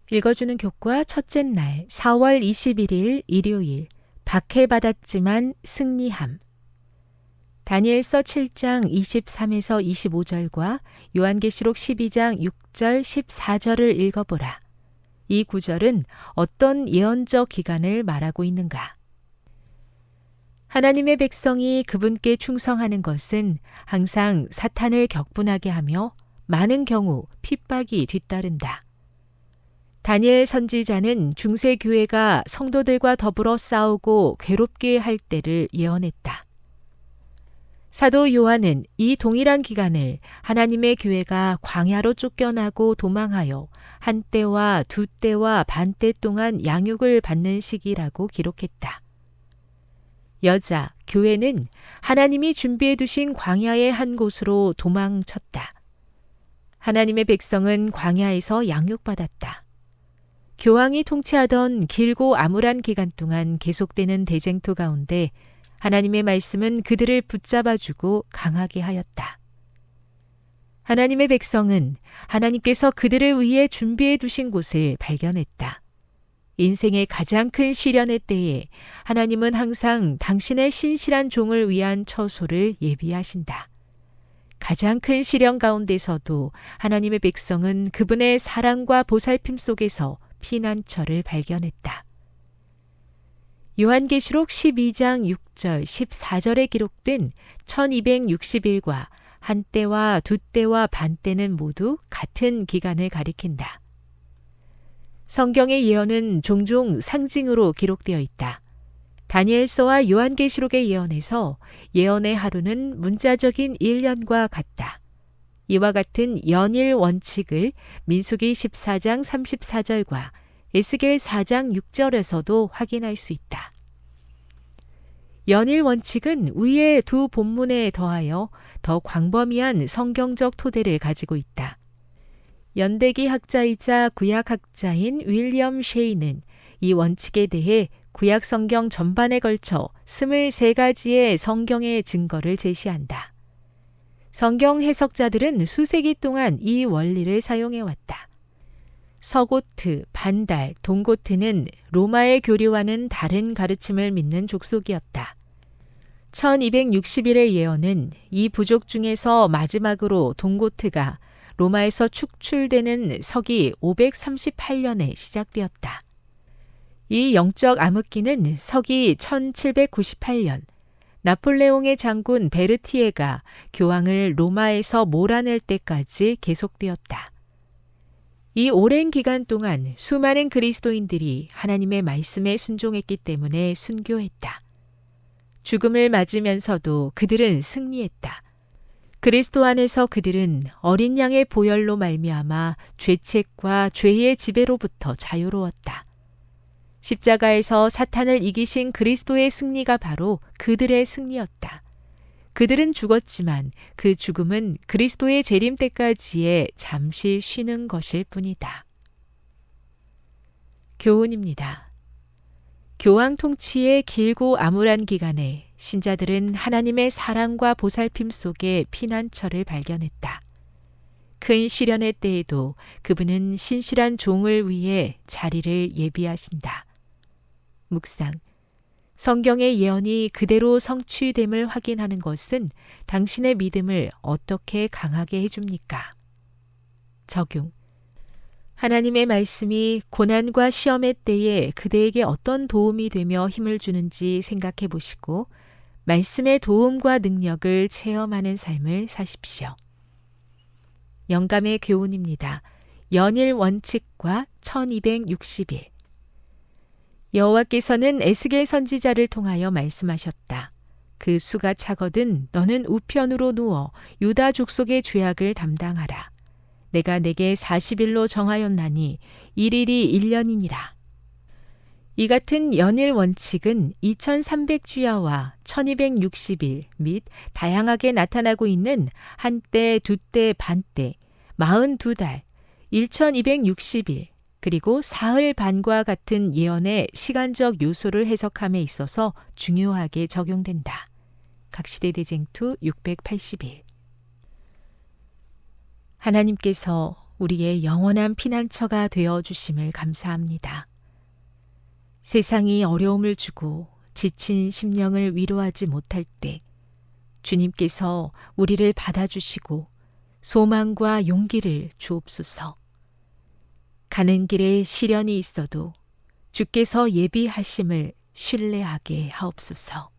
읽어주는 교과 첫째 날 4월 21일 일요일 박해받았지만 승리함. 다니엘서 7장 23에서 25절과 요한계시록 12장 6절 14절을 읽어보라. 이 구절은 어떤 예언적 기간을 말하고 있는가? 하나님의 백성이 그분께 충성하는 것은 항상 사탄을 격분하게 하며 많은 경우 핍박이 뒤따른다. 다니엘 선지자는 중세교회가 성도들과 더불어 싸우고 괴롭게 할 때를 예언했다. 사도 요한은 이 동일한 기간을 하나님의 교회가 광야로 쫓겨나고 도망하여 한 때와 두 때와 반 때 동안 양육을 받는 시기라고 기록했다. 여자, 교회는 하나님이 준비해 두신 광야의 한 곳으로 도망쳤다. 하나님의 백성은 광야에서 양육받았다. 교황이 통치하던 길고 암울한 기간 동안 계속되는 대쟁투 가운데 하나님의 말씀은 그들을 붙잡아주고 강하게 하였다. 하나님의 백성은 하나님께서 그들을 위해 준비해 두신 곳을 발견했다. 인생의 가장 큰 시련의 때에 하나님은 항상 당신의 신실한 종을 위한 처소를 예비하신다. 가장 큰 시련 가운데서도 하나님의 백성은 그분의 사랑과 보살핌 속에서 피난처를 발견했다. 요한계시록 12장 6절 14절에 기록된 1260일과 한 때와 두 때와 반 때는 모두 같은 기간을 가리킨다. 성경의 예언은 종종 상징으로 기록되어 있다. 다니엘서와 요한계시록의 예언에서 예언의 하루는 문자적인 1년과 같다. 이와 같은 연일 원칙을 민수기 14장 34절과 에스겔 4장 6절에서도 확인할 수 있다. 연일 원칙은 위의 두 본문에 더하여 더 광범위한 성경적 토대를 가지고 있다. 연대기 학자이자 구약학자인 윌리엄 셰이는 이 원칙에 대해 구약 성경 전반에 걸쳐 23가지의 성경의 증거를 제시한다. 성경 해석자들은 수세기 동안 이 원리를 사용해왔다. 서고트, 반달, 동고트는 로마의 교리와는 다른 가르침을 믿는 족속이었다. 1260일의 예언은 이 부족 중에서 마지막으로 동고트가 로마에서 축출되는 서기 538년에 시작되었다. 이 영적 암흑기는 서기 1798년 나폴레옹의 장군 베르티에가 교황을 로마에서 몰아낼 때까지 계속되었다. 이 오랜 기간 동안 수많은 그리스도인들이 하나님의 말씀에 순종했기 때문에 순교했다. 죽음을 맞으면서도 그들은 승리했다. 그리스도 안에서 그들은 어린 양의 보혈로 말미암아 죄책과 죄의 지배로부터 자유로웠다. 십자가에서 사탄을 이기신 그리스도의 승리가 바로 그들의 승리였다. 그들은 죽었지만 그 죽음은 그리스도의 재림 때까지의 잠시 쉬는 것일 뿐이다. 교훈입니다. 교황 통치의 길고 암울한 기간에 신자들은 하나님의 사랑과 보살핌 속에 피난처를 발견했다. 큰 시련의 때에도 그분은 신실한 종을 위해 자리를 예비하신다. 묵상. 성경의 예언이 그대로 성취됨을 확인하는 것은 당신의 믿음을 어떻게 강하게 해줍니까? 적용. 하나님의 말씀이 고난과 시험의 때에 그대에게 어떤 도움이 되며 힘을 주는지 생각해 보시고 말씀의 도움과 능력을 체험하는 삶을 사십시오. 영감의 교훈입니다. 연일 원칙과 1260일. 여호와께서는 에스겔 선지자를 통하여 말씀하셨다. 그 수가 차거든 너는 우편으로 누워 유다 족속의 죄악을 담당하라. 내가 내게 40일로 정하였나니 1일이 1년이니라. 이 같은 연일 원칙은 2300주야와 1260일 및 다양하게 나타나고 있는 한때, 두때, 반때, 42달, 1260일, 그리고 사흘 반과 같은 예언의 시간적 요소를 해석함에 있어서 중요하게 적용된다. 각시대 대쟁투 680일. 하나님께서 우리의 영원한 피난처가 되어 주심을 감사합니다. 세상이 어려움을 주고 지친 심령을 위로하지 못할 때 주님께서 우리를 받아주시고 소망과 용기를 주옵소서. 가는 길에 시련이 있어도 주께서 예비하심을 신뢰하게 하옵소서.